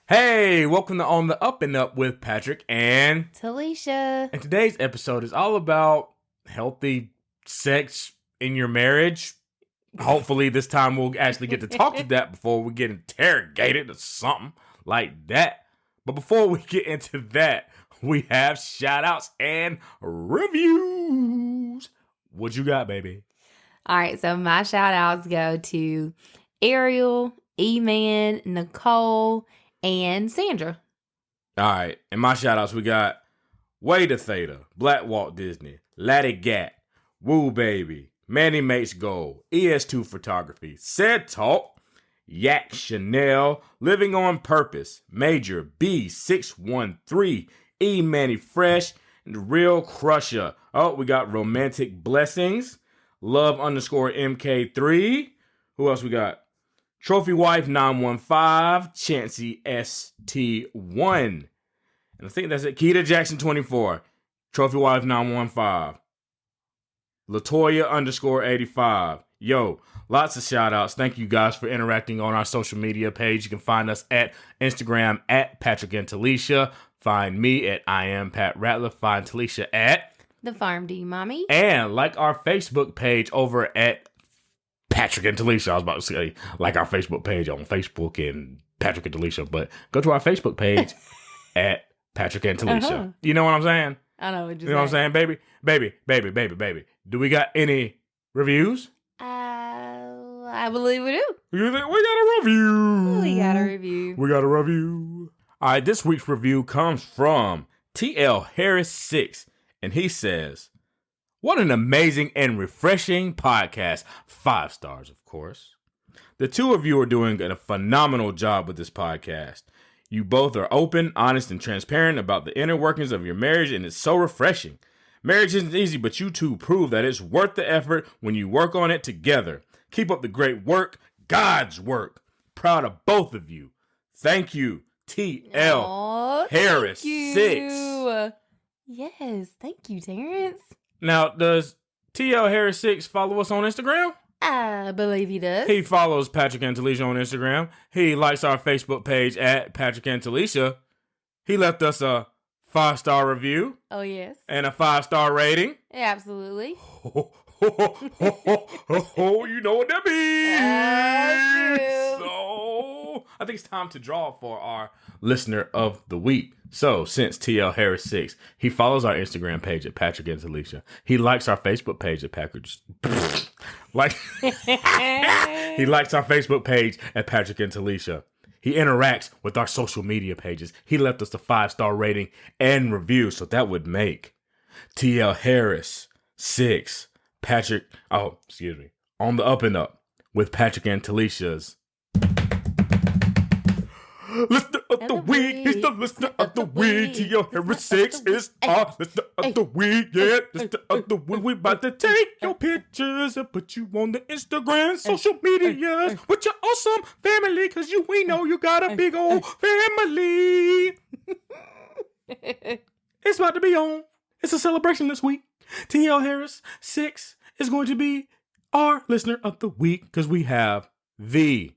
Hey, welcome to On the Up and Up with Patrick and Talisha. And today's episode is all about healthy sex in your marriage. Hopefully this time we'll actually get to talk to that before we get interrogated or something like that. But before we get into that, we have shout outs and reviews. What you got, baby? All right, so my shout outs go to Ariel, E-Man, Nicole, and Sandra. All right, and my shout outs we got Wada Theta, Black Walt Disney, Laddie Gat, Woo Baby, Manny Mates Gold, ES2 Photography, Said Talk, Yak Chanel, Living on Purpose, Major B613, E Manny Fresh, and The Real Crusher. Oh, we got Romantic Blessings, Love _MK3. Who else we got? Trophy Wife 915, Chancey ST1. And I think that's it. Keita Jackson 24, Trophy Wife 915. Latoya _85. Yo, lots of shout outs. Thank you guys for interacting on our social media page. You can find us at Instagram at Patrick and Talisha. Find me at I am Pat Rattler. Find Talisha at The Farm D Mommy. And like our Facebook page over at Patrick and Talisha. I was about to say like our Facebook page on Facebook and Patrick and Talisha, but go to our Facebook page at Patrick and Talisha. Uh-huh. You know what I'm saying? I know what You know what I'm saying, baby? Baby. Do we got any reviews? I believe we do. We got a review. We got a review. We got a review. All right, this week's review comes from TL Harris 6, and he says, "What an amazing and refreshing podcast." 5 stars, of course. The two of you are doing a phenomenal job with this podcast. You both are open, honest, and transparent about the inner workings of your marriage, and it's so refreshing. Marriage isn't easy, but you two prove that it's worth the effort when you work on it together. Keep up the great work, God's work. Proud of both of you. Thank you, TL Harris 6. Yes, thank you, Terrence. Now, does TL Harris 6 follow us on Instagram? I believe he does. He follows Patrick and Talisha on Instagram. He likes our Facebook page at Patrick and Talisha. He left us a 5-star review. Oh, yes. And a 5-star rating. Absolutely. You know what that means. So, I think it's time to draw for our listener of the week. So, since TL Harris 6, he follows our Instagram page at Patrick and Talisha. He likes our Facebook page at Patrick. He likes our Facebook page at Patrick and Talisha. He interacts with our social media pages. He left us a 5-star rating and review. So that would make TL Harris 6, Patrick, on the up and up with Patrick and Talisha's listener of the week. He's the listener of the week. TL Harris 6 is our listener of the week. Yeah, listener of the week. We about to take your pictures and put you on the Instagram, social medias with your awesome family, because we know you got a big old family. It's about to be on. It's a celebration this week. TL Harris 6 is going to be our listener of the week because we have the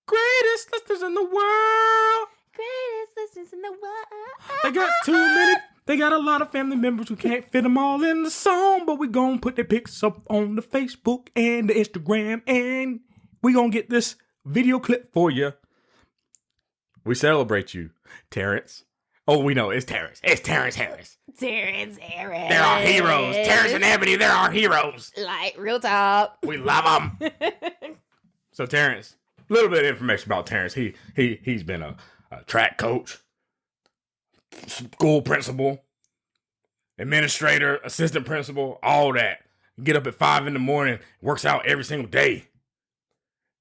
greatest listeners in the world. Greatest listeners in the world. They got too many. They got a lot of family members who can't fit them all in the song, but we gonna put their pics up on the Facebook and the Instagram, and we gonna get this video clip for you. We celebrate you, Terrence. Oh, we know it's Terrence. It's Terrence Harris. Terrence Harris. They're our heroes. Terrence and Ebony, they're our heroes. Like, real talk. We love them. So, Terrence, a little bit of information about Terrence. He's been a track coach, school principal, administrator, assistant principal, all that. Get up at 5 a.m, works out every single day.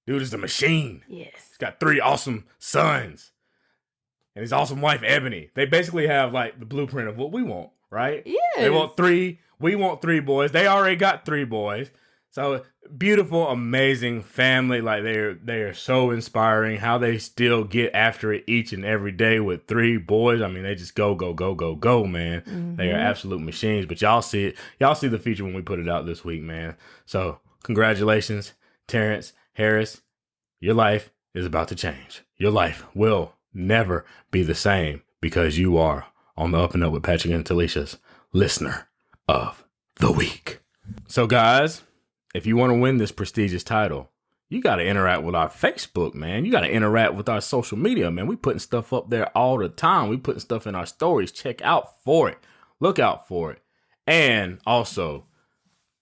Dude is a machine. Yes. He's got 3 awesome sons. And his awesome wife, Ebony. They basically have like the blueprint of what we want, right? Yes. They want 3. We want 3 boys. They already got 3 boys. So beautiful, amazing family. Like they are so inspiring how they still get after it each and every day with 3 boys. I mean, they just go, man. Mm-hmm. They are absolute machines. But y'all see it. Y'all see the feature when we put it out this week, man. So congratulations, Terrence Harris. Your life is about to change. Your life will never be the same because you are on the Up and Up with Patrick and Talisha's listener of the week. So guys, if you want to win this prestigious title, you got to interact with our Facebook, man. You got to interact with our social media, man. We putting stuff up there all the time. We putting stuff in our stories. Check out for it. Look out for it. And also,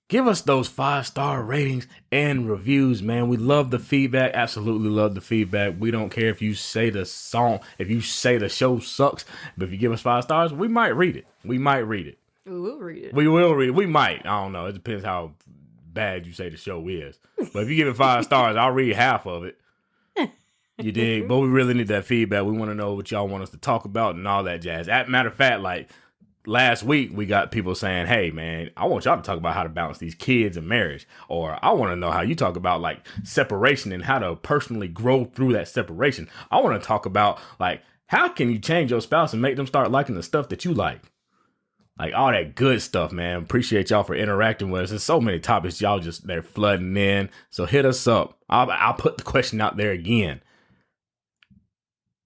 give us those 5-star ratings and reviews, man. We love the feedback. Absolutely love the feedback. We don't care if you say the show sucks, but if you give us 5 stars, we might read it. We will read it. We will read it. We might. I don't know. It depends how bad you say the show is. But if you give it 5 stars, I'll read half of it. You dig? But we really need that feedback. We want to know what y'all want us to talk about and all that jazz. As a matter of fact, like last week, we got people saying, hey, man, I want y'all to talk about how to balance these kids and marriage. Or I want to know how you talk about like separation and how to personally grow through that separation. I want to talk about like how can you change your spouse and make them start liking the stuff that you like. Like all that good stuff, man. Appreciate y'all for interacting with us. There's so many topics y'all they're flooding in. So hit us up. I'll put the question out there again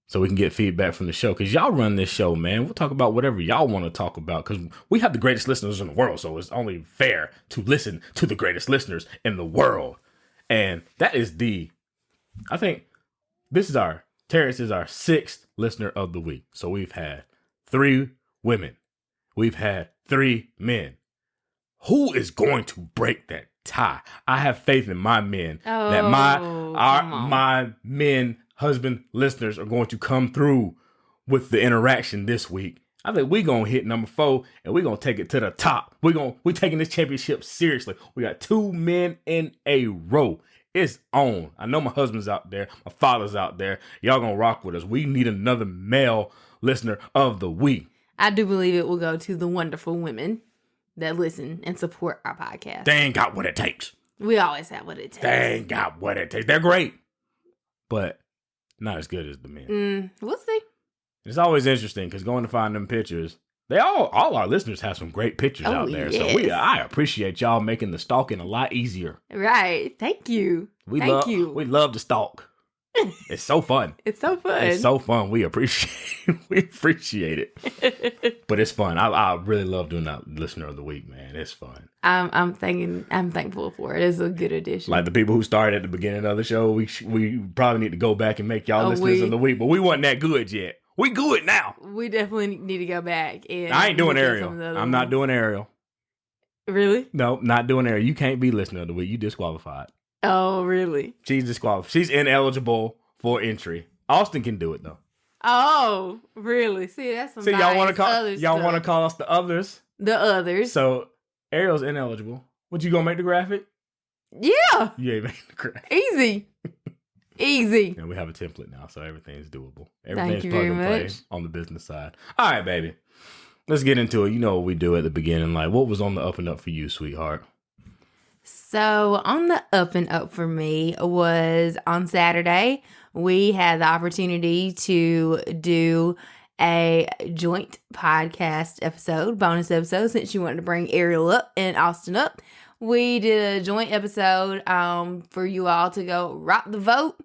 so we can get feedback from the show. Because y'all run this show, man. We'll talk about whatever y'all want to talk about. Because we have the greatest listeners in the world. So it's only fair to listen to the greatest listeners in the world. And that is I think Terrence is our 6th listener of the week. So we've had 3 women. We've had 3 men. Who is going to break that tie? I have faith in my men that my men, husband listeners are going to come through with the interaction this week. I think we're going to hit number 4 and we're going to take it to the top. We're taking this championship seriously. We got 2 men in a row. It's on. I know my husband's out there. My father's out there. Y'all going to rock with us. We need another male listener of the week. I do believe it will go to the wonderful women that listen and support our podcast. They ain't got what it takes. We always have what it takes. They ain't got what it takes. They're great, but not as good as the men. We'll see. It's always interesting because going to find them pictures, all our listeners have some great pictures out there. Yes. So I appreciate y'all making the stalking a lot easier. Right. Thank you. We love to stalk. It's so fun. It's so fun. It's so fun. We appreciate it. But it's fun. I really love doing that listener of the week, man. It's fun. I'm thankful for it. It's a good addition. Like the people who started at the beginning of the show, we probably need to go back and make y'all listeners of the week. But we wasn't that good yet. We good now. We definitely need to go back. And I ain't doing Ariel. I'm not doing Ariel. Really? No, not doing Ariel. You can't be listener of the week. You disqualified. Oh, really? She's disqualified. She's ineligible for entry. Austin can do it though. Oh, really? See, that's some. See, y'all want to call us the others? The others. So Ariel's ineligible. What, you gonna make the graphic? Yeah. You ain't making the graphic. Easy. And we have a template now, so everything's doable. Thank you very much. On the business side. All right, baby. Let's get into it. You know what we do at the beginning. Like, what was on the up and up for you, sweetheart? So on the up and up for me was on Saturday, we had the opportunity to do a joint podcast episode, bonus episode, since you wanted to bring Ariel up and Austin up. We did a joint episode for you all to go rock the vote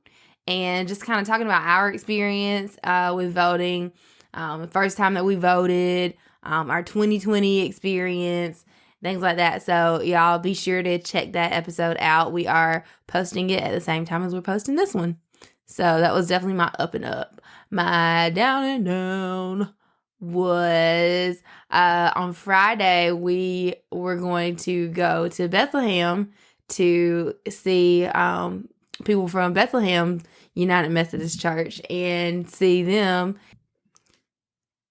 and just kind of talking about our experience with voting, the first time that we voted, our 2020 experience, things like that. So y'all be sure to check that episode out. We are posting it at the same time as we're posting this one. So that was definitely my up and up. My down and down was on Friday, we were going to go to Bethlehem to see people from Bethlehem United Methodist Church and see them.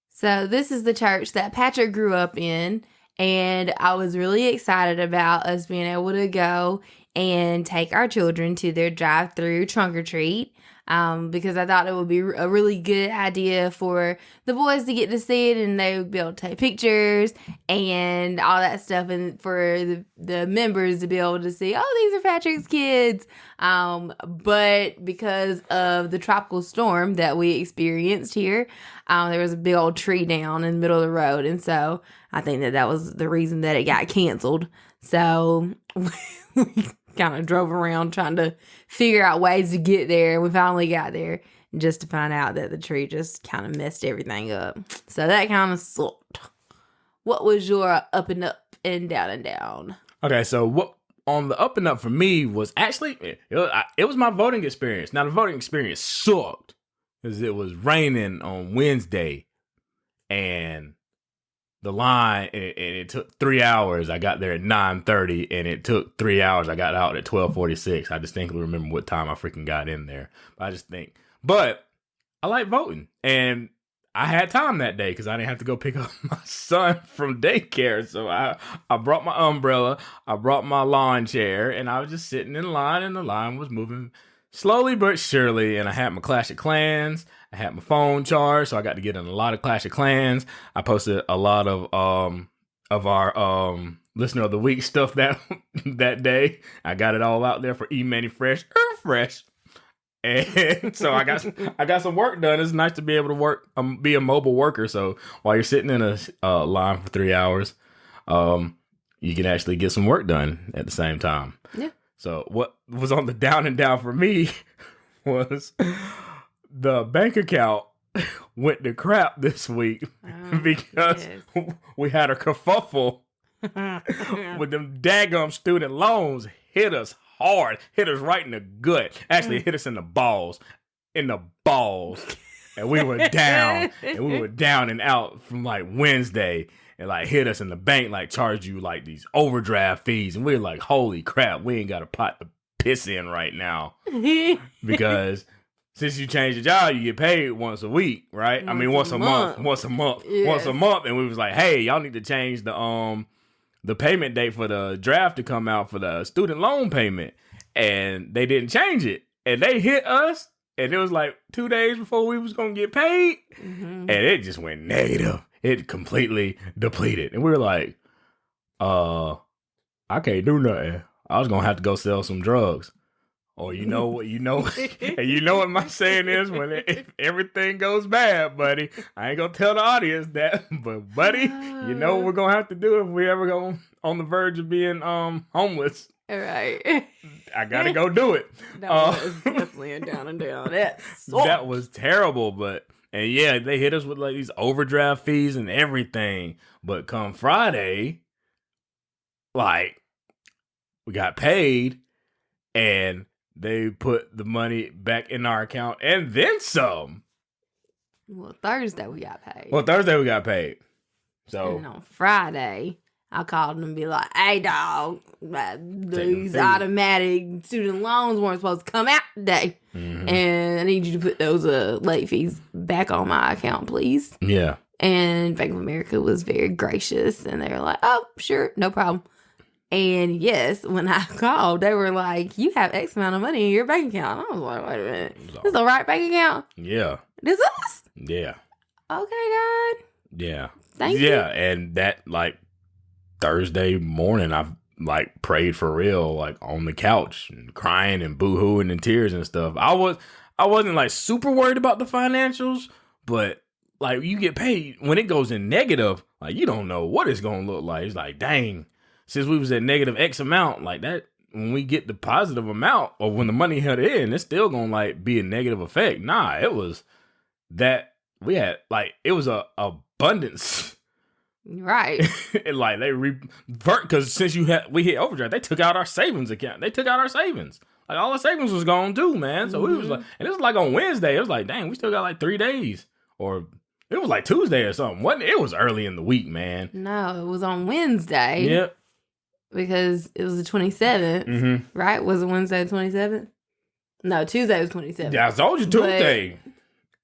So this is the church that Patrick grew up in, and I was really excited about us being able to go and take our children to their drive-through trunk or treat. Because I thought it would be a really good idea for the boys to get to see it and they would be able to take pictures and all that stuff, and for the members to be able to see, oh, these are Patrick's kids. But because of the tropical storm that we experienced here, there was a big old tree down in the middle of the road, and so I think that was the reason that it got canceled. So we kind of drove around trying to figure out ways to get there. We finally got there. just to find out that the tree just kind of messed everything up. So that kind of sucked. What was your up and up and down and down? Okay, so what on the up and up for me was actually, it was my voting experience. Now, the voting experience sucked because it was raining on Wednesday and the line, and it took 3 hours. I got there at 9:30 and it took 3 hours. I got out at 12:46. I distinctly remember what time I freaking got in there. But I like voting, and I had time that day because I didn't have to go pick up my son from daycare. So I brought my umbrella, I brought my lawn chair, and I was just sitting in line, and the line was moving slowly but surely. And I had my Clash of Clans, I had my phone charged, so I got to get in a lot of Clash of Clans. I posted a lot of our listener of the week stuff that day. I got it all out there for E-Mani Fresh. And so I got some work done. It's nice to be able to work, be a mobile worker. So while you're sitting in a line for 3 hours, you can actually get some work done at the same time. Yeah. So what was on the down and down for me was the bank account went to crap this week because we had a kerfuffle with them daggum student loans. Hit us hard, hit us right in the gut. Actually, it hit us in the balls. And we were down. And we were down and out from like Wednesday. And like hit us in the bank, like charged you like these overdraft fees. And we were like, holy crap, we ain't got a pot to piss in right now. Because since you changed the job, you get paid once a week, right? Once a month. Yes. And we was like, hey, y'all need to change the payment date for the draft to come out for the student loan payment. And they didn't change it. And they hit us. And it was like 2 days before we was going to get paid. Mm-hmm. And it just went negative. It completely depleted. And we were like, I can't do nothing. I was going to have to go sell some drugs. Or and you know what my saying is if everything goes bad, buddy. I ain't gonna tell the audience that, but buddy, you know what we're gonna have to do if we ever go on the verge of being homeless. All right. I gotta go do it. That was definitely a down and down. That was terrible, and yeah, they hit us with like these overdraft fees and everything. But come Friday, like we got paid and they put the money back in our account and then some. Well, Thursday we got paid. So and on Friday, I called them and be like, hey, dog, these automatic student loans weren't supposed to come out today. Mm-hmm. And I need you to put those late fees back on my account, please. Yeah. And Bank of America was very gracious. And they were like, oh, sure, no problem. And yes, when I called, they were like, you have X amount of money in your bank account. I was like, wait a minute. This is the right bank account? Yeah. This us? Yeah. Okay, God. Yeah. Thank you. Yeah. And that, like, Thursday morning, I like prayed for real, like on the couch and crying and boo-hooing and tears and stuff. I wasn't like super worried about the financials, but like you get paid when it goes in negative, like you don't know what it's going to look like. It's like, dang. Since we was at negative X amount, like that, when we get the positive amount or when the money hit in, it's still going to like be a negative effect. Nah, it was that we had like, it was a abundance. Right. And like they revert, because since we hit overdraft, they took out our savings account. They took out our savings. Like all our savings was gone too, man. So we was like, and it was like on Wednesday, it was like, dang, we still got like 3 days. Or it was like Tuesday or something. It was early in the week, man. No, it was on Wednesday. Yep. Because it was the 27th, right? Was it Wednesday the 27th? No, Tuesday was 27th. Yeah, I told you Tuesday.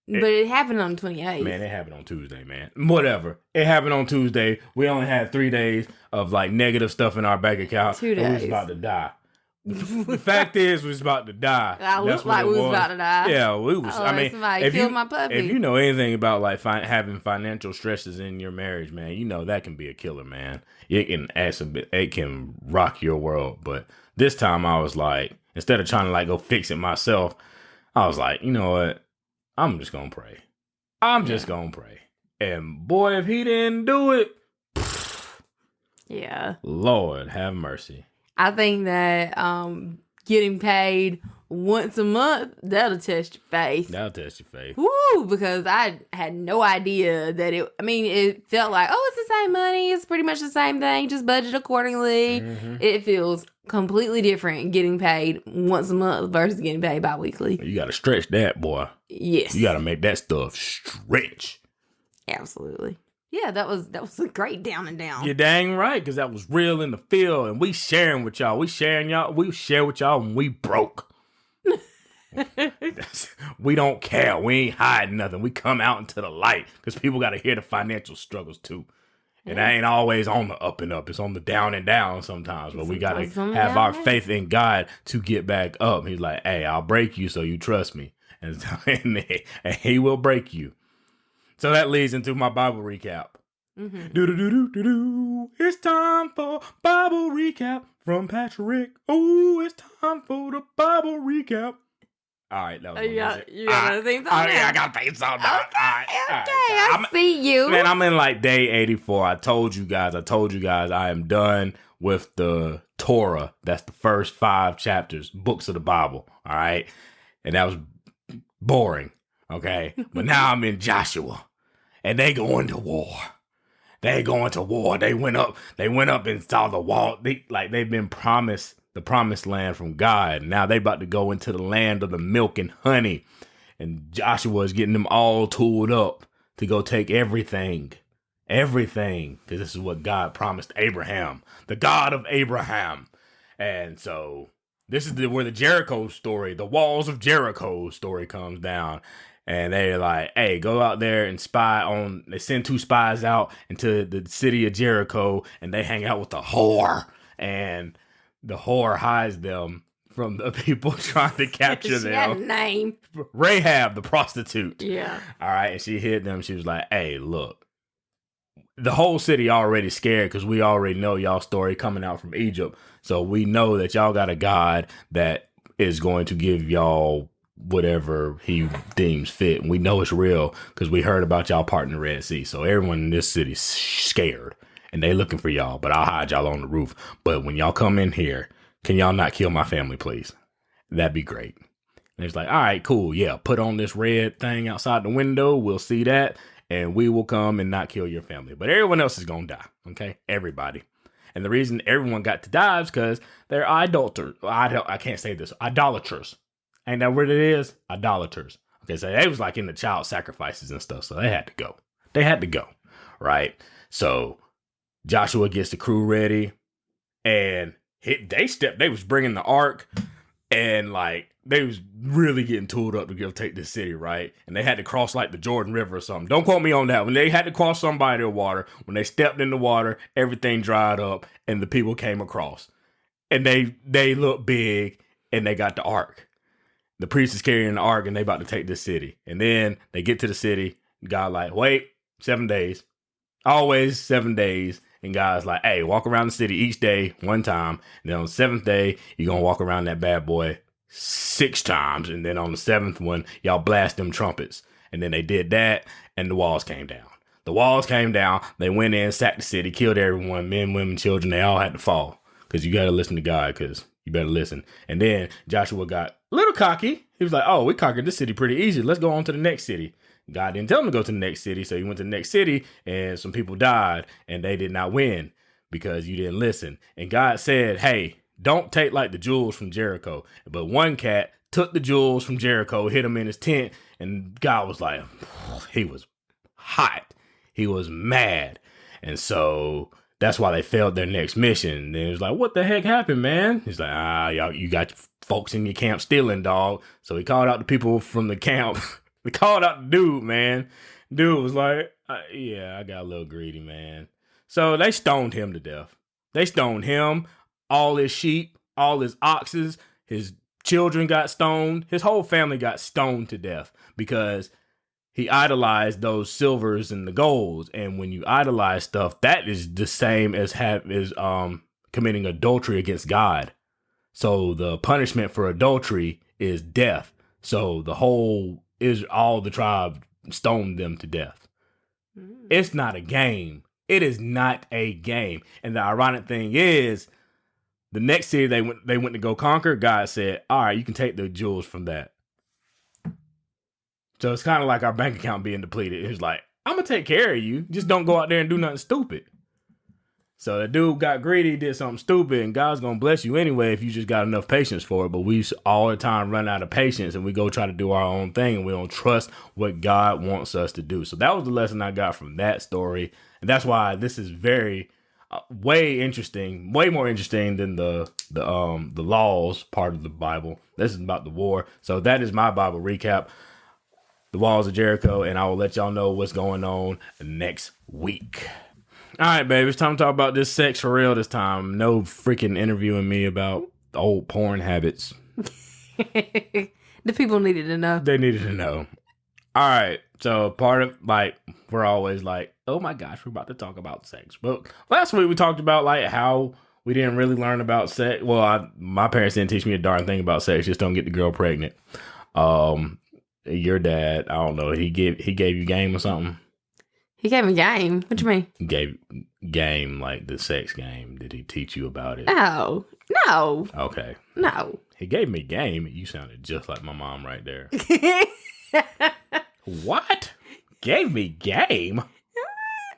But it happened on the 28th. Man, it happened on Tuesday, man. Whatever. It happened on Tuesday. We only had 3 days of like negative stuff in our bank account. 2 days. We was about to die. The fact is, we was about to die. I looked like we was about to die. Yeah, we was. I mean, somebody killed my puppy. If you know anything about like having financial stresses in your marriage, man, you know that can be a killer, man. It can rock your world. But this time, I was like, instead of trying to like go fix it myself, I was like, you know what? I'm just gonna pray. Gonna pray. And boy, if he didn't do it, yeah, Lord have mercy. I think that getting paid once a month, that'll test your faith. That'll test your faith. Woo! Because I had no idea that it felt like, oh, it's the same money. It's pretty much the same thing. Just budget accordingly. Mm-hmm. It feels completely different getting paid once a month versus getting paid bi-weekly. You got to stretch that, boy. Yes. You got to make that stuff stretch. Absolutely. Yeah, that was a great down and down. You're dang right, because that was real in the field, and we sharing with y'all. We share with y'all when we broke. We don't care. We ain't hiding nothing. We come out into the light because people got to hear the financial struggles too. And that ain't always on the up and up. It's on the down and down sometimes. But we got to have our faith in God to get back up. He's like, hey, I'll break you so you trust me. And he will break you. So that leads into my Bible recap. Mm-hmm. It's time for Bible recap from Patrick. Oh, it's time for the Bible recap. All right, that was You got a theme song now? I got a theme song now. Okay, All right. I see you. Man, I'm in like day 84. I told you guys I am done with the Torah. That's the first 5 chapters, books of the Bible. All right. And that was boring. Okay. But now I'm in Joshua. And they going to war. They went up and saw the wall. They've been promised the promised land from God. Now they about to go into the land of the milk and honey. And Joshua is getting them all tooled up to go take everything. Because this is what God promised Abraham, the God of Abraham. And so this is where the Jericho story, the walls of Jericho story comes down. And they're like, hey, go out there and they send 2 spies out into the city of Jericho, and they hang out with the whore. And the whore hides them from the people trying to capture them. She had a name. Rahab, the prostitute. Yeah. All right. And she hid them. She was like, hey, look, the whole city already scared because we already know y'all story coming out from Egypt. So we know that y'all got a God that is going to give y'all whatever he deems fit. And we know it's real because we heard about y'all part in the Red Sea. So everyone in this city's scared and they looking for y'all, but I'll hide y'all on the roof. But when y'all come in here, can y'all not kill my family, please? That'd be great. And it's like, all right, cool. Yeah. Put on this red thing outside the window. We'll see that. And we will come and not kill your family. But everyone else is going to die. Okay. Everybody. And the reason everyone got to die is because they're idolaters. I can't say this. Idolaters. Ain't that what it is? Idolaters. Okay, so they was like in the child sacrifices and stuff, so they had to go. Right? So Joshua gets the crew ready, and they was bringing the ark, and like they was really getting tooled up to go take this city, right? And they had to cross like the Jordan River or something. Don't quote me on that. When they had to cross some body of water, when they stepped in the water, everything dried up, and the people came across. And they looked big, and they got the ark. The priest is carrying the ark and they about to take this city. And then they get to the city. God like, wait, 7 days. Always 7 days. And God's like, hey, walk around the city each day 1 time. And then on the 7th day, you're going to walk around that bad boy 6 times. And then on the 7th one, y'all blast them trumpets. And then they did that and the walls came down. They went in, sacked the city, killed everyone, men, women, children. They all had to fall. Because you got to listen to God because you better listen. And then Joshua got a little cocky. He was like, oh, we conquered this city pretty easy. Let's go on to the next city. God didn't tell him to go to the next city. So he went to the next city and some people died and they did not win because you didn't listen. And God said, hey, don't take like the jewels from Jericho. But one cat took the jewels from Jericho, hid him in his tent. And God was like, he was hot. He was mad. And so that's why they failed their next mission. And it was like, what the heck happened, man? He's like, y'all, you got folks in your camp stealing, dog. So he called out the people from the camp. He called out the dude, man. Dude was like, yeah, I got a little greedy, man. So they stoned him to death. They stoned him, all his sheep, all his oxes, his children got stoned. His whole family got stoned to death because he idolized those silvers and the golds. And when you idolize stuff, that is the same as committing adultery against God. So the punishment for adultery is death. So all the tribe stoned them to death. It's not a game. It is not a game. And the ironic thing is, The next city they went to go conquer, God said, all right, you can take the jewels from that. So it's kind of like our bank account being depleted. It was like, I'm going to take care of you. Just don't go out there and do nothing stupid. So the dude got greedy, did something stupid, and God's going to bless you anyway if you just got enough patience for it. But we all the time run out of patience, and we go try to do our own thing, and we don't trust what God wants us to do. So that was the lesson I got from that story. And that's why this is way more interesting than the laws part of the Bible. This is about the war. So that is my Bible recap, the walls of Jericho, and I will let y'all know what's going on next week. All right, baby, it's time to talk about this sex for real this time. No freaking interviewing me about old porn habits. The people needed to know. They needed to know. All right, so part of, like, we're always like, oh my gosh, we're about to talk about sex. But last week we talked about, like, how we didn't really learn about sex. Well, my parents didn't teach me a darn thing about sex. Just don't get the girl pregnant. Your dad, I don't know, he gave you game or something? He gave me game. What you mean? Gave game, like the sex game. Did he teach you about it? No. Okay. No. He gave me game. You sounded just like my mom right there. What? Gave me game?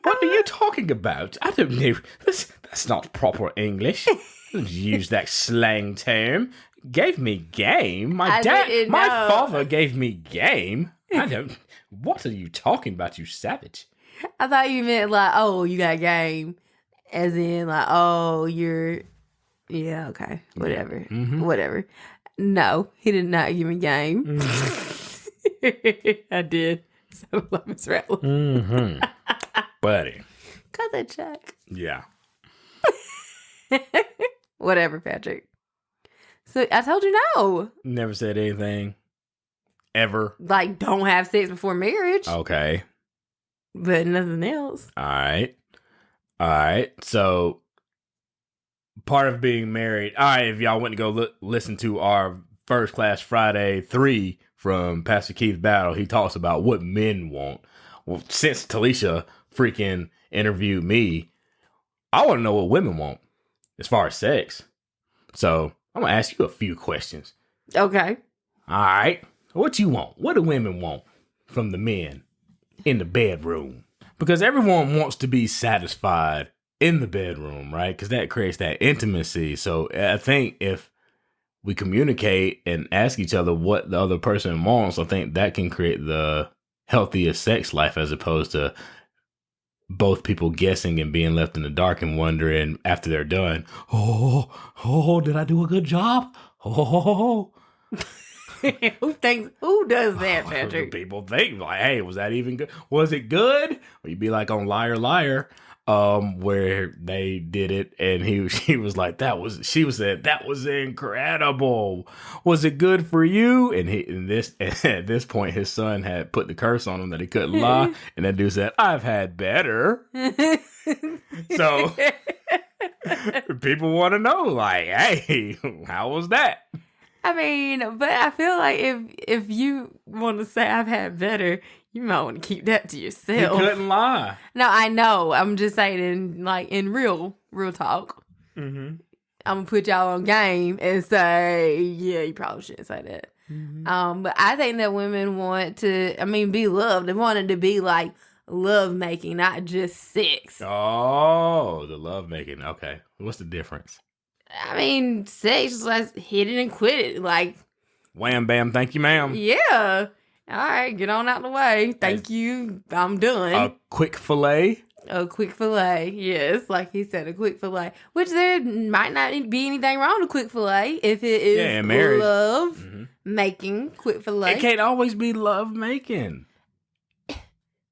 What are you talking about? I don't know. That's not proper English. Don't use that slang term. Gave me game? My father gave me game. What are you talking about, you savage? I thought you meant like, oh, you got game. As in like, oh, you're, yeah, okay, whatever. Mm-hmm. Whatever. No, he did not give me game. Mm-hmm. I did. So love is rattling. Mm-hmm. Buddy. Cut that check. Yeah. Whatever, Patrick. So I told you no. Never said anything. Ever. Like, don't have sex before marriage. Okay. But nothing else. All right. So part of being married. All right. If y'all went to go listen to our First Class Friday 3 from Pastor Keith Battle, he talks about what men want. Well, since Talisha freaking interviewed me, I want to know what women want as far as sex. So I'm going to ask you a few questions. Okay. All right. What you want? What do women want from the men in the bedroom? Because everyone wants to be satisfied in the bedroom, right? Because that creates that intimacy. So I think if we communicate and ask each other what the other person wants, I think that can create the healthiest sex life, as opposed to both people guessing and being left in the dark and wondering after they're done, oh, did I do a good job? Oh. Who does that, Patrick? People think like, hey, was that even good? Was it good? Or you'd be like on Liar Liar, where they did it and she was like, that was incredible. Was it good for you? And at this point his son had put the curse on him that he couldn't lie, and that dude said, I've had better. So people want to know, like, hey, how was that? I mean, but I feel like if you want to say I've had better, you might want to keep that to yourself. He couldn't lie. No, I know. I'm just saying, in real talk. Mm-hmm. I'm gonna put y'all on game and say, yeah, you probably shouldn't say that. Mm-hmm. But I think that women want to, be loved. They want it to be like lovemaking, not just sex. Oh, the lovemaking. Okay, what's the difference? Sex is like hit it and quit it. Like, wham, bam, thank you, ma'am. Yeah. All right, get on out the way. Thank you. I'm done. A quick fillet. A quick fillet. Yes, like he said, a quick fillet. Which there might not be anything wrong with a quick fillet if it is love making quick fillet. It can't always be love making.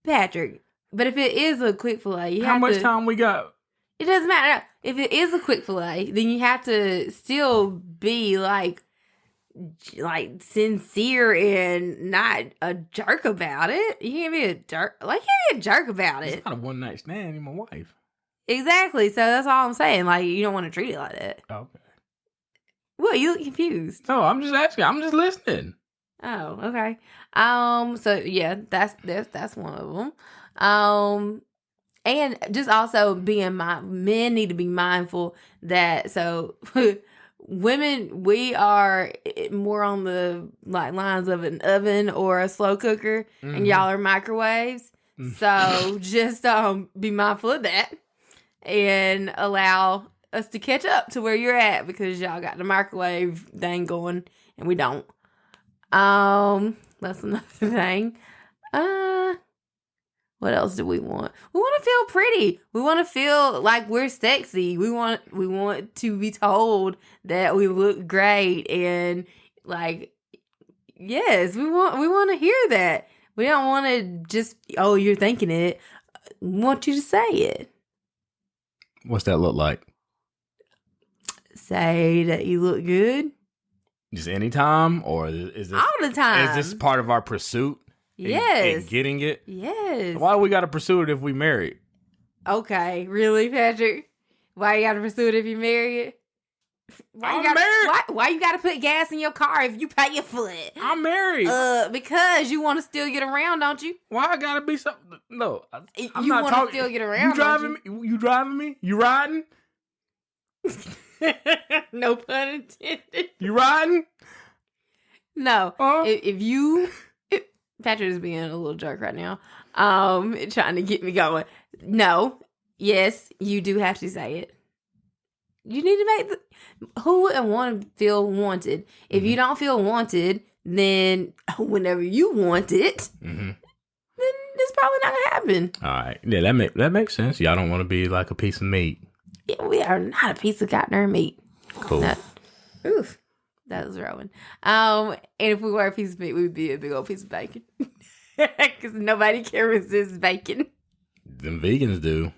Patrick, but if it is a quick fillet, how much time we got? It doesn't matter. If it is a quick fillet, then you have to still be like sincere and not a jerk about it. You can't be a jerk. Like, you can't be a jerk about it. It's not a one night stand. You're my wife. Exactly. So that's all I'm saying. Like, you don't want to treat it like that. Okay. Well, you look confused. No, I'm just asking. I'm just listening. Oh, okay. So yeah, that's one of them. And just also men need to be mindful that, so women, we are more on the lines of an oven or a slow cooker, and y'all are microwaves. So just be mindful of that and allow us to catch up to where you're at, because y'all got the microwave thing going and we don't. That's another thing. What else do we want? We want to feel pretty. We want to feel like we're sexy. We want to be told that we look great, and like, yes, we want to hear that. We don't want to just, oh, you're thinking it. We want you to say it. What's that look like? Say that you look good. Just anytime, or is this all the time? Is this part of our pursuit? Yes. In getting it? Yes. Why do we got to pursue it if we married? Okay, really, Patrick? Why you got to pursue it if you married? Why you got to put gas in your car if you pay for it? I'm married. Because you want to still get around, don't you? Why I gotta be so? No, I'm you not want talking. to still get around. You driving me? You driving me? You riding? No pun intended. You riding? No. Patrick is being a little jerk right now. Trying to get me going. No. Yes, you do have to say it. You need to make who wouldn't want to feel wanted? If you don't feel wanted, then whenever you want it, then it's probably not gonna happen. All right. Yeah, that makes sense. Y'all don't want to be like a piece of meat. Yeah, we are not a piece of goddamn meat. Cool. Oof. That was Rowan. And if we were a piece of meat, we would be a big old piece of bacon. Because nobody can resist bacon. Them vegans do.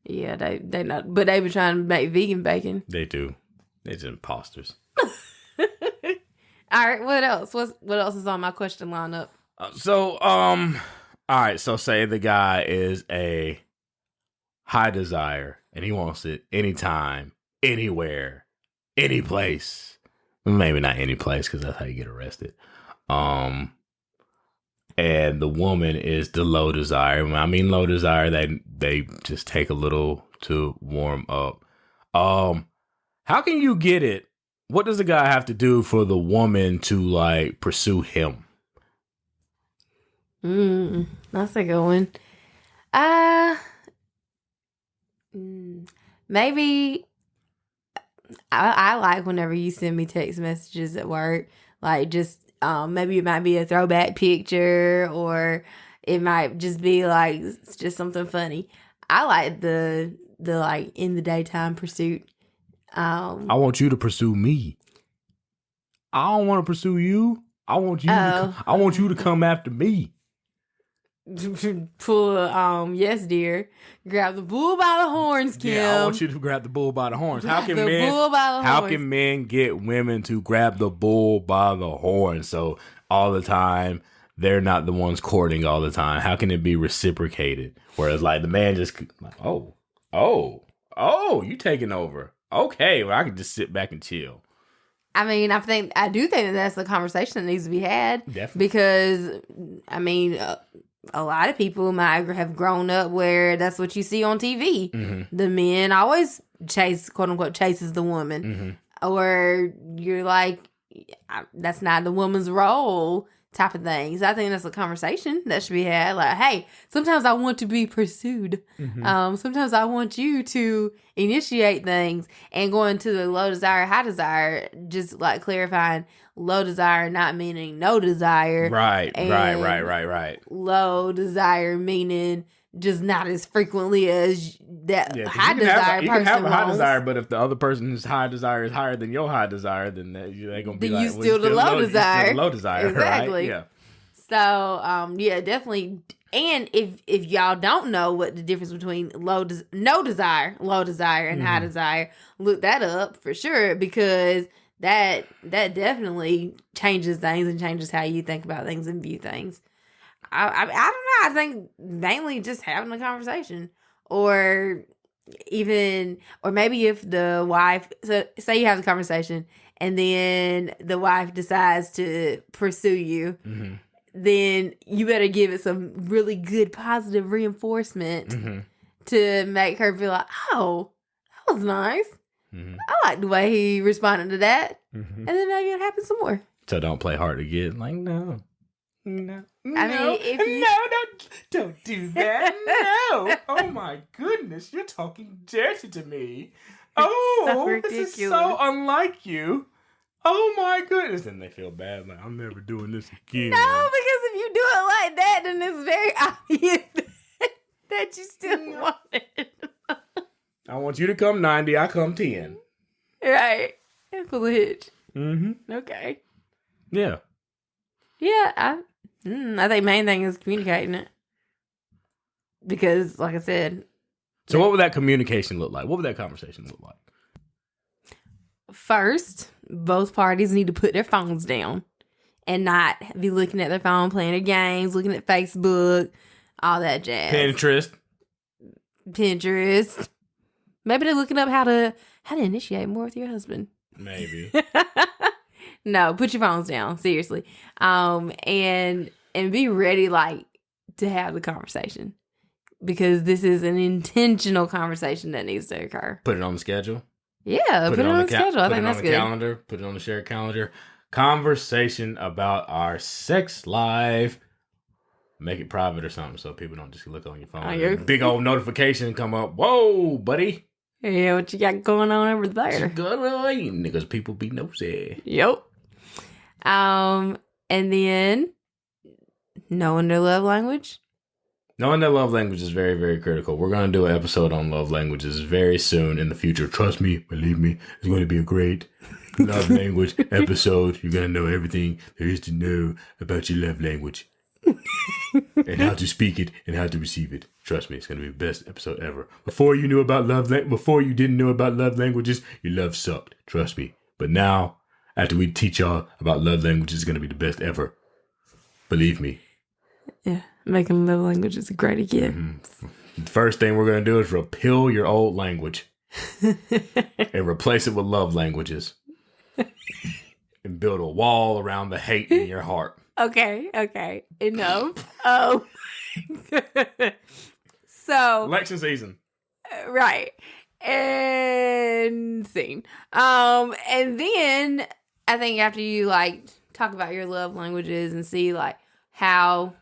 Yeah, they not, but they been trying to make vegan bacon. They do. They're just imposters. All right, what else? What else is on my question lineup? All right. So say the guy is a high desire and he wants it anytime, anywhere, any place. Maybe not any place, because that's how you get arrested. And the woman is the low desire. When I mean low desire, they just take a little to warm up. How can you get it? What does the guy have to do for the woman to like pursue him? That's a good one. Maybe I like whenever you send me text messages at work, like just maybe it might be a throwback picture, or it might just be like it's just something funny. I like the like in the daytime pursuit. I want you to pursue me. I don't want to pursue you. I want you to come after me. Pull a yes dear, grab the bull by the horns, Kim. Yeah, I want you to grab the bull by the horns. How can men get women to grab the bull by the horns? So all the time they're not the ones courting all the time. How can it be reciprocated? Whereas like the man just like, oh, you taking over? Okay, well I can just sit back and chill. I mean, I do think that that's the conversation that needs to be had. Definitely. Because I mean. A lot of people might have grown up where that's what you see on TV. Mm-hmm. The men always quote unquote, chases the woman. Mm-hmm. Or you're like, that's not the woman's role type of thing. So I think that's a conversation that should be had. Like, hey, sometimes I want to be pursued. Mm-hmm. Sometimes I want you to initiate things. And going to the low desire, high desire, just like clarifying low desire not meaning no desire. Right. Low desire meaning just not as frequently as that high desire person You can have a high wants. desire, but if the other person's high desire is higher than your high desire, then they're going to be then like, you still the low desire. Low desire, exactly. Right? Yeah. So, yeah, definitely. And if y'all don't know what the difference between low desire, and high desire, look that up for sure, because that definitely changes things and changes how you think about things and view things. I don't know. I think mainly just having a conversation, or maybe if the wife, so say you have the conversation and then the wife decides to pursue you, then you better give it some really good positive reinforcement to make her feel like, oh, that was nice. I like the way he responded to that. And then maybe it happens some more. So don't play hard to get. Like, no. I mean, if you... don't do that. No. Oh my goodness, you're talking dirty to me. Oh, this is so unlike you. Oh my goodness. And they feel bad. Like, I'm never doing this again. No, because if you do it like that, then it's very obvious that you still want it. I want you to come 90, I come 10. Right. And pull a hitch. Mm-hmm. Okay. Yeah. Yeah, I think main thing is communicating it. Because, like I said... So what would that communication look like? What would that conversation look like? First, both parties need to put their phones down and not be looking at their phone, playing their games, looking at Facebook, all that jazz. Pinterest. Maybe they're looking up how to initiate more with your husband. Maybe. No, put your phones down, seriously. And be ready, like, to have the conversation. Because this is an intentional conversation that needs to occur. Put it on the schedule? Yeah, put it on the schedule. I think that's good. Calendar. Put it on the shared calendar. Conversation about our sex life. Make it private or something so people don't just look on your phone. Big old notification come up. Whoa, buddy. Yeah, what you got going on over there? Good on, because people be nosy. Yep. And then knowing their love language. Knowing that love language is very, very critical. We're going to do an episode on love languages very soon in the future. Trust me, believe me, it's going to be a great love language episode. You're going to know everything there is to know about your love language and how to speak it and how to receive it. Trust me, it's going to be the best episode ever. Before you didn't know about love languages, your love sucked. Trust me. But now, after we teach y'all about love languages, it's going to be the best ever. Believe me. Yeah. Making love language is a great idea. Mm-hmm. The first thing we're going to do is repeal your old language and replace it with love languages and build a wall around the hate in your heart. Okay. Enough. Oh. So. Election season. Right. And scene. And then I think after you like talk about your love languages and see like how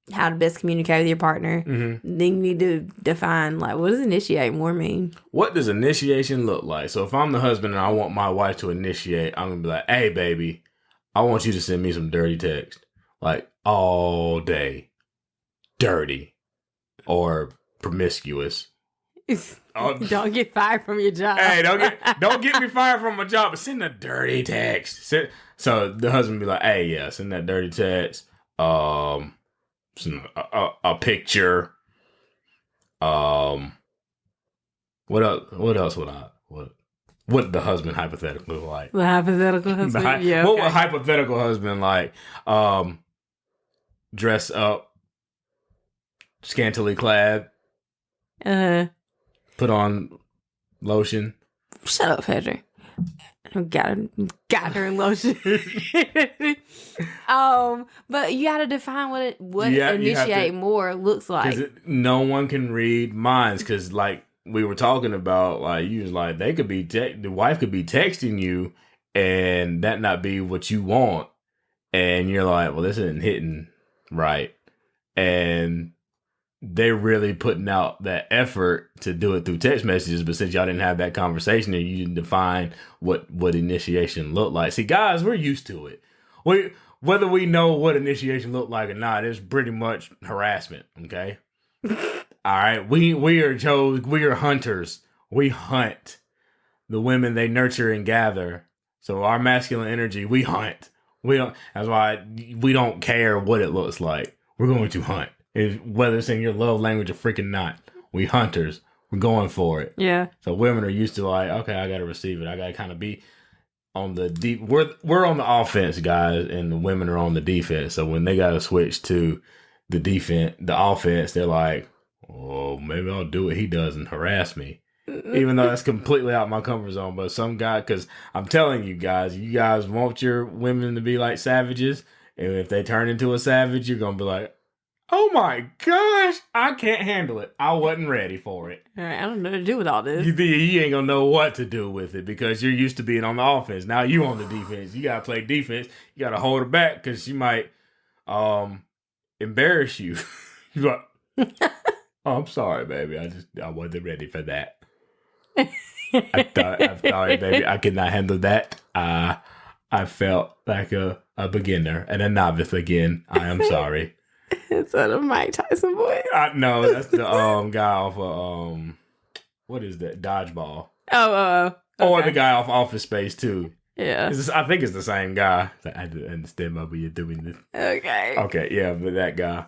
to best communicate with your partner, then you need to define, like, what does initiate more mean? What does initiation look like? So if I'm the husband and I want my wife to initiate, I'm going to be like, hey, baby, I want you to send me some dirty text. Like, all day. Dirty. Or promiscuous. Don't get fired from your job. Hey, don't get me fired from my job, but send a dirty text. So the husband be like, hey, yeah, send that dirty text. A picture. What else would what the husband hypothetically look like? The hypothetical husband? What would hypothetical husband like? Dress up, scantily clad, put on lotion. Shut up, Pedro. Got her in lotion. But you gotta define what initiate more looks like. Because no one can read minds. Because like we were talking about, like you was like they could be the wife could be texting you, and that not be what you want, and you're like, well, this isn't hitting right, and they're really putting out that effort to do it through text messages, but since y'all didn't have that conversation and you didn't define what initiation looked like. See, guys, we're used to it. Whether we know what initiation looked like or not, it's pretty much harassment, okay? All right? We are hunters. We hunt. The women, they nurture and gather. So our masculine energy, we hunt. That's why we don't care what it looks like. We're going to hunt. Whether it's in your love language or freaking not. We hunters. We're going for it. Yeah. So women are used to like, okay, I got to receive it. I got to kind of be on the deep. We're on the offense, guys, and the women are on the defense. So when they got to switch to the offense, they're like, oh, maybe I'll do what he does and harass me. Even though that's completely out my comfort zone. But some guy, because I'm telling you guys want your women to be like savages. And if they turn into a savage, you're going to be like, Oh my gosh, I can't handle it. I wasn't ready for it. All right, I don't know what to do with all this. You ain't gonna know what to do with it because you're used to being on the offense. Now you on the defense. You gotta play defense. You gotta hold her back because she might embarrass you. You're like, oh, I'm sorry, baby. I wasn't ready for that. I'm sorry, baby. I could not handle that. I felt like a beginner and a novice again. I am sorry. Is that a Mike Tyson voice? No, that's the guy off of what is that? Dodgeball. Okay. Or the guy off Office Space too. Yeah. I think it's the same guy. I don't understand why you're doing this. Okay. Okay, yeah, but that guy.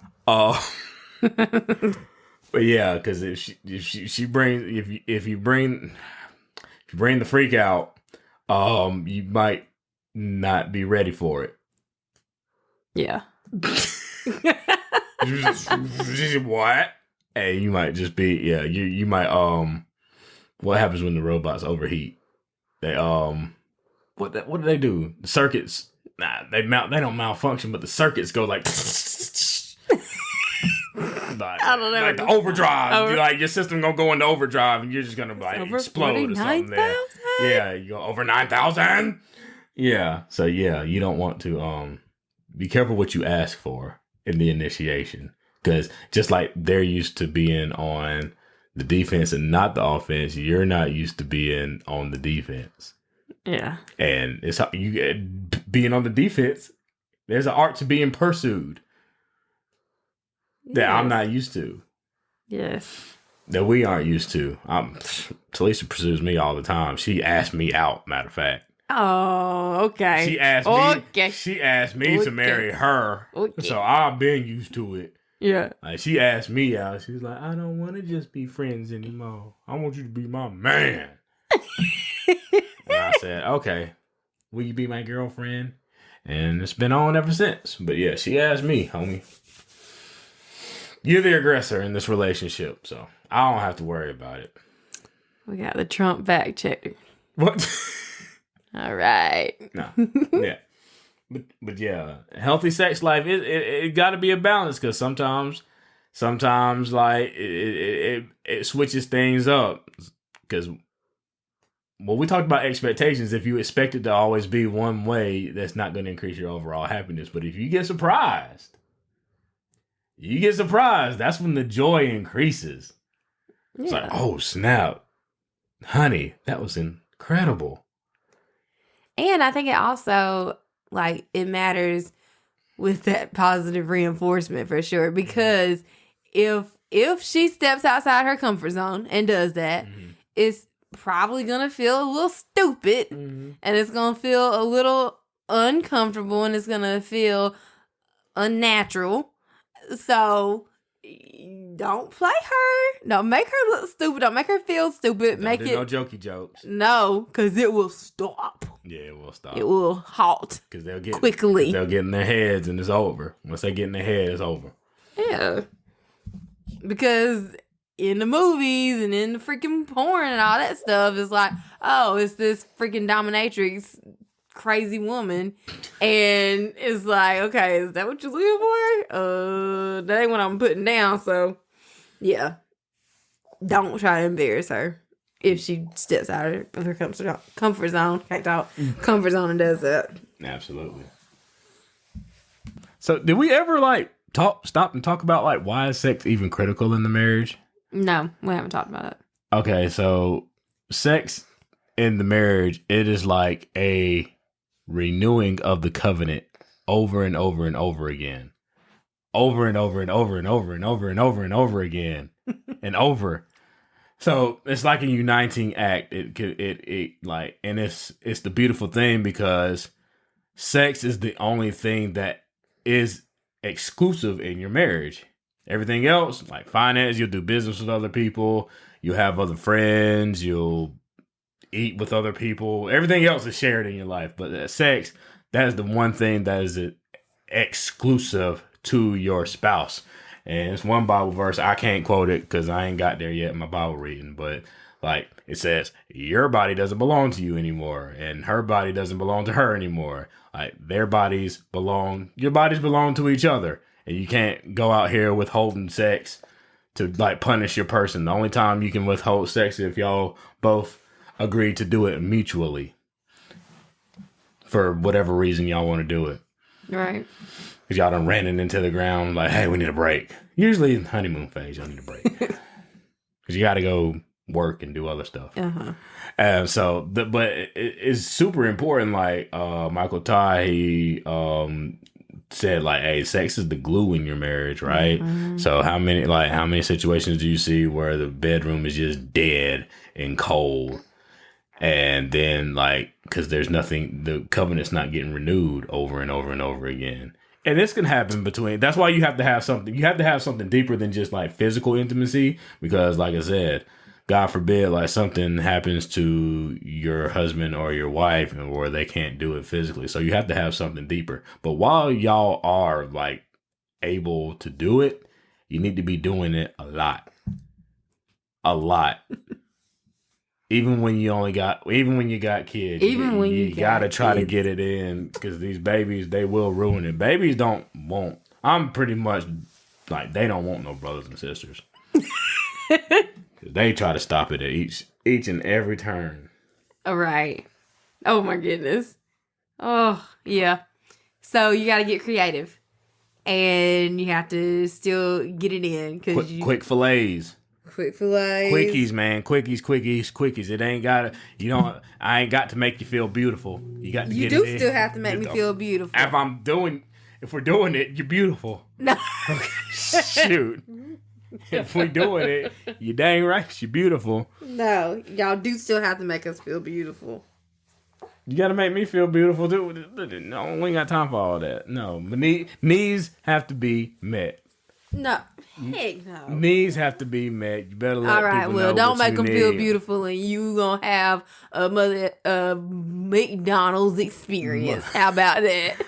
But yeah, because if she brings if you bring the freak out, you might not be ready for it. Yeah. What? Hey, you might just be you might what happens when the robots overheat? They what do they do? The circuits they don't malfunction, but the circuits go like I don't know. Like the overdrive. Like your system gonna go into overdrive and you're just gonna like explode or something there. Yeah, you go over 9,000. Yeah. So yeah, you don't want to be careful what you ask for in the initiation. Because just like they're used to being on the defense and not the offense, you're not used to being on the defense. Yeah. And it's you being on the defense, there's an art to being pursued that I'm not used to. Yes. That we aren't used to. Talisha pursues me all the time. She asked me out, matter of fact. Oh, okay. She asked me to marry her. Okay. So I've been used to it. Yeah. Like she asked me out. She was like, I don't want to just be friends anymore. I want you to be my man. And I said, okay, will you be my girlfriend? And it's been on ever since. But yeah, she asked me, homie. You're the aggressor in this relationship, so I don't have to worry about it. We got the Trump fact checker. What? All right. No. Yeah. But yeah, healthy sex life, it got to be a balance because sometimes like it switches things up. Because when we talked about expectations, if you expect it to always be one way, that's not going to increase your overall happiness. But if you get surprised, that's when the joy increases. Yeah. It's like, oh, snap. Honey, that was incredible. And I think it also, like, it matters with that positive reinforcement for sure. Because if she steps outside her comfort zone and does that, it's probably going to feel a little stupid. And it's going to feel a little uncomfortable. And it's going to feel unnatural. So don't play her. Don't make her look stupid. Don't make her feel stupid. Don't do no jokey jokes. No, because it will stop. Yeah, it will stop. It will halt. Because they'll get quickly. They'll get in their heads and it's over. Once they get in their head, it's over. Yeah. Because in the movies and in the freaking porn and all that stuff, it's like, oh, it's this freaking dominatrix crazy woman, and it's like, okay, is that what you live for? That ain't what I'm putting down. So yeah, don't try to embarrass her if she steps out of her comfort zone and does that. Absolutely. So did we ever like stop and talk about like why is sex even critical in the marriage? No, we haven't talked about it. Okay, so sex in the marriage, it is like a renewing of the covenant over and over and over again. Over and over and over and over and over and over and over again. And over. So it's like a uniting act. It like, and it's the beautiful thing because sex is the only thing that is exclusive in your marriage. Everything else, like finance, you'll do business with other people, you'll have other friends, you'll eat with other people. Everything else is shared in your life, but sex, that is the one thing that is exclusive to your spouse. And it's one Bible verse. I can't quote it because I ain't got there yet in my Bible reading, but like it says, your body doesn't belong to you anymore, and her body doesn't belong to her anymore. Like your bodies belong to each other. And you can't go out here withholding sex to like punish your person. The only time you can withhold sex is if y'all both agree to do it mutually for whatever reason y'all want to do it. Right. Because y'all done ran it into the ground like, hey, we need a break. Usually in honeymoon phase, y'all need a break. Because you got to go work and do other stuff. And so, but it's super important. Like Michael Ty, he said like, hey, sex is the glue in your marriage, right? So how many situations do you see where the bedroom is just dead and cold? And then like, because there's nothing, the covenant's not getting renewed over and over and over again. And this can happen that's why you have to have something deeper than just like physical intimacy. Because like I said, God forbid, like something happens to your husband or your wife or they can't do it physically. So you have to have something deeper. But while y'all are like able to do it, you need to be doing it a lot. Even when you got kids, you gotta try to get it in, because these babies, they will ruin it. Babies I'm pretty much like, they don't want no brothers and sisters. They try to stop it at each and every turn. All right. Oh my goodness. Oh yeah. So you got to get creative, and you have to still get it in, because quick fillets. Quick fillets. Quickies, man. Quickies. It ain't got to, I ain't got to make you feel beautiful. You got to get it in. You do still have to make me feel beautiful. If we're doing it, you're beautiful. No. Okay. Shoot. If we're doing it, you dang right, you're beautiful. No, y'all do still have to make us feel beautiful. You got to make me feel beautiful, too. No, we ain't got time for all that. No, but needs have to be met. No, heck no. Needs have to be met. You better let people know. Don't make them feel beautiful, and you gonna have a McDonald's experience. How about that?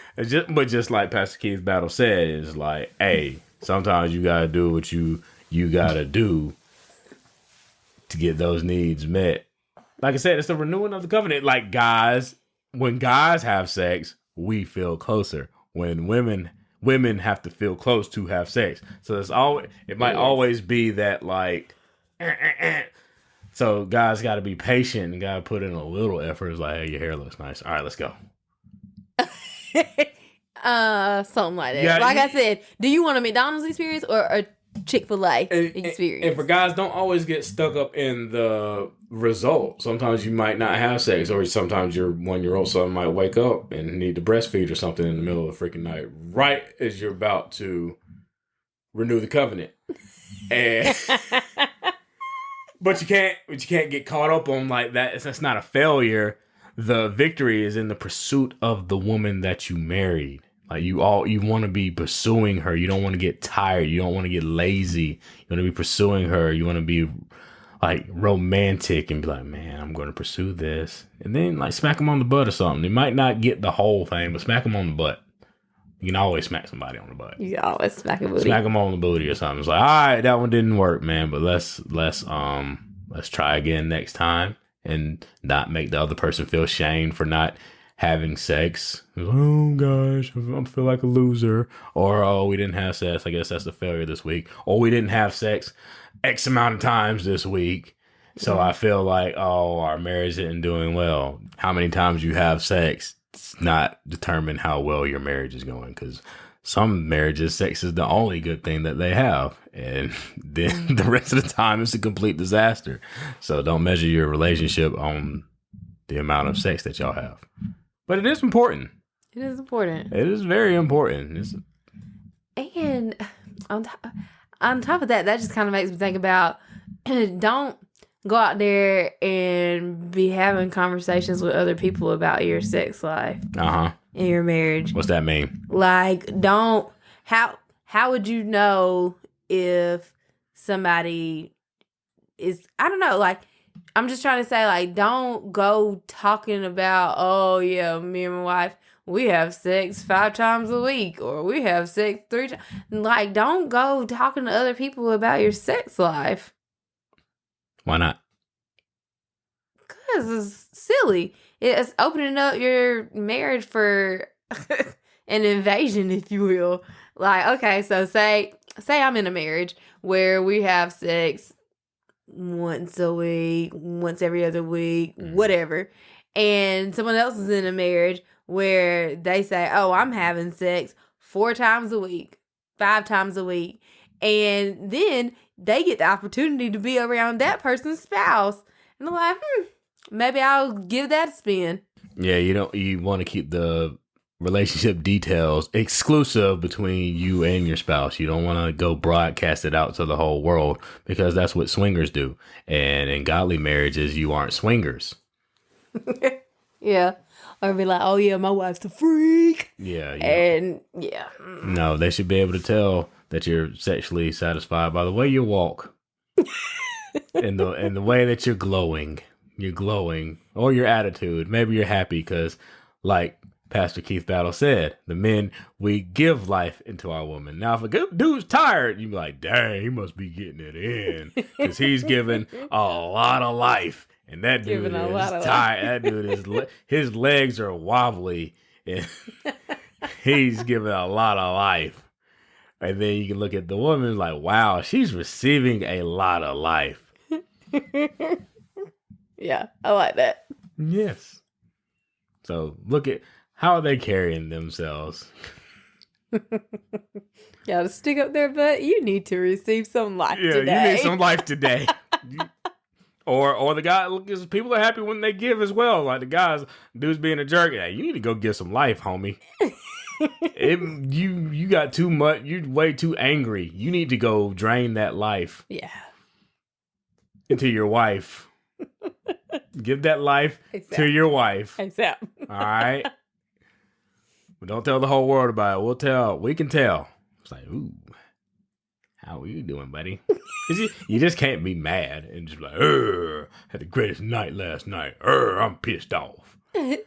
Just like Pastor Keith Battle said, is like, hey, sometimes you gotta do what you gotta do to get those needs met. Like I said, it's the renewing of the covenant. Like when guys have sex, we feel closer. When women have to feel close to have sex. So it might always be that like, So guys got to be patient and got to put in a little effort. It's like, hey, your hair looks nice. All right, let's go. Something like that. I said, do you want a McDonald's experience or a Chick-fil-A experience? And for guys, don't always get stuck up in the result. Sometimes you might not have sex, or sometimes your 1-year-old son might wake up and need to breastfeed or something in the middle of the freaking night, right as you're about to renew the covenant. And but you can't get caught up on like that. That's not a failure. The victory is in the pursuit of the woman that you married. Like you want to be pursuing her. You don't want to get tired. You don't want to get lazy. You want to be pursuing her. You want to be like romantic and be like, man, I'm going to pursue this. And then like smack them on the butt or something. They might not get the whole thing, but smack them on the butt. You can always smack somebody on the butt. You can always smack a booty. Smack them on the booty or something. It's like, all right, that one didn't work, man. But let's try again next time and not make the other person feel shamed for not having sex. Oh gosh, I feel like a loser. Or, oh, we didn't have sex. I guess that's a failure this week. Or we didn't have sex X amount of times this week. So I feel like, oh, our marriage isn't doing well. How many times you have sex does not determine how well your marriage is going. Because some marriages, sex is the only good thing that they have. And then the rest of the time, it's a complete disaster. So don't measure your relationship on the amount of sex that y'all have. But it is important. It is important. It is very important. And on top of that, that just kind of makes me think about, don't go out there and be having conversations with other people about your sex life. In your marriage. What's that mean? Like, how would you know if somebody is, I don't know, like, I'm just trying to say, like, don't go talking about, oh, yeah, me and my wife, we have sex 5 times a week, or we have sex 3 times. Like, don't go talking to other people about your sex life. Why not? Because it's silly. It's opening up your marriage for an invasion, if you will. Like, okay, so say I'm in a marriage where we have sex once a week, once every other week, whatever. And someone else is in a marriage where they say, oh, I'm having sex 4 times a week, 5 times a week. And then they get the opportunity to be around that person's spouse. And they're like, maybe I'll give that a spin. Yeah, you want to keep the relationship details exclusive between you and your spouse. You don't want to go broadcast it out to the whole world, because that's what swingers do. And in godly marriages, you aren't swingers. Yeah. Or be like, oh yeah, my wife's a freak. Yeah. And yeah. No, they should be able to tell that you're sexually satisfied by the way you walk. and the way that you're glowing. You're glowing. Or your attitude. Maybe you're happy because, like Pastor Keith Battle said, the men, we give life into our woman. Now, if a dude's tired, you be like, dang, he must be getting it in. Because he's giving a lot of life. And that dude is tired. That dude is, his legs are wobbly. And he's giving a lot of life. And then you can look at the woman like, wow, she's receiving a lot of life. Yeah, I like that. Yes. So look at how are they carrying themselves. Yeah, to stick up their butt, you need to receive some life today. Yeah, you need some life today. Or the guy, look, people are happy when they give as well. Like the dude's being a jerk. Yeah, you need to go give some life, homie. You got too much. You're way too angry. You need to go drain that life. Yeah. Into your wife. Give that life to your wife. Except. All right. But don't tell the whole world about it. We can tell. It's like, ooh, how are you doing, buddy? You just can't be mad and just like, had the greatest night last night. I'm pissed off. You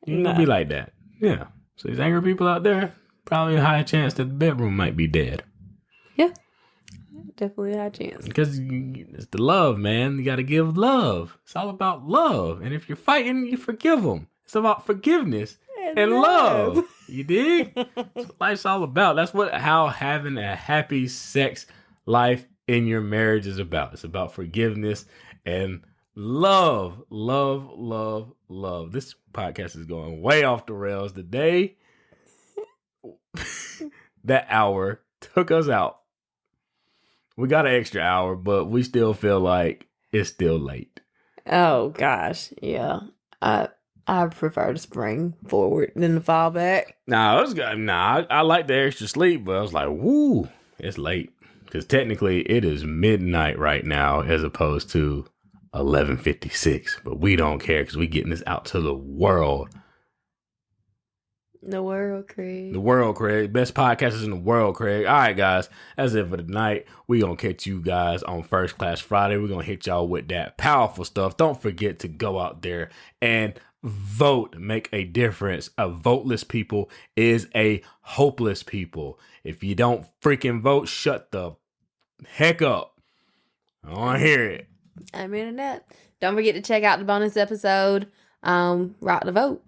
ain't gonna be like that. Yeah. So these angry people out there, probably a high chance that the bedroom might be dead. Yeah. Definitely a high chance. Because it's the love, man. You got to give love. It's all about love. And if you're fighting, you forgive them. It's about forgiveness and love. You dig? That's what life's all about. That's how having a happy sex life in your marriage is about. It's about forgiveness and love. Love, love, love. This podcast is going way off the rails today. That hour took us out. We got an extra hour, but we still feel like it's still late. Oh gosh, yeah. I prefer to spring forward than to fall back. I like the extra sleep, but I was like, woo, it's late. Because technically it is midnight right now as opposed to 11:56. But we don't care because we getting this out to the world. The world, Craig. The world, Craig. Best podcasters in the world, Craig. All right, guys. That's it for tonight. We going to catch you guys on First Class Friday. We're going to hit y'all with that powerful stuff. Don't forget to go out there and vote. Make a difference. A voteless people is a hopeless people. If you don't freaking vote, shut the heck up. I want to hear it. I'm in that. Don't forget to check out the bonus episode, Rock the Vote.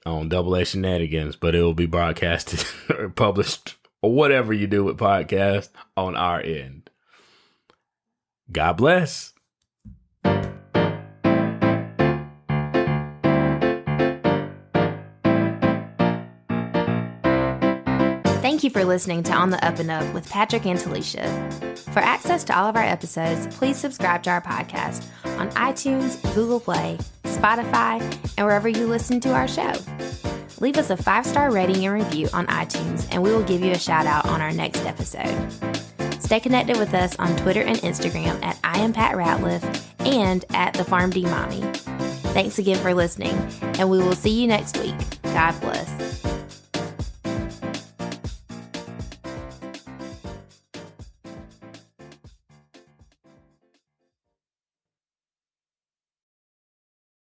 On Double A Shenanigans, but it will be broadcasted or published or whatever you do with podcasts on our end. God bless. Thank you for listening to On the Up and Up with Patrick and Talisha. For access to all of our episodes, please subscribe to our podcast on iTunes, Google Play, Spotify, and wherever you listen to our show. Leave us a 5-star rating and review on iTunes, and we will give you a shout out on our next episode. Stay connected with us on Twitter and Instagram at I am Pat Ratliff and at the Farm D Mommy. Thanks again for listening, and we will see you next week. God bless.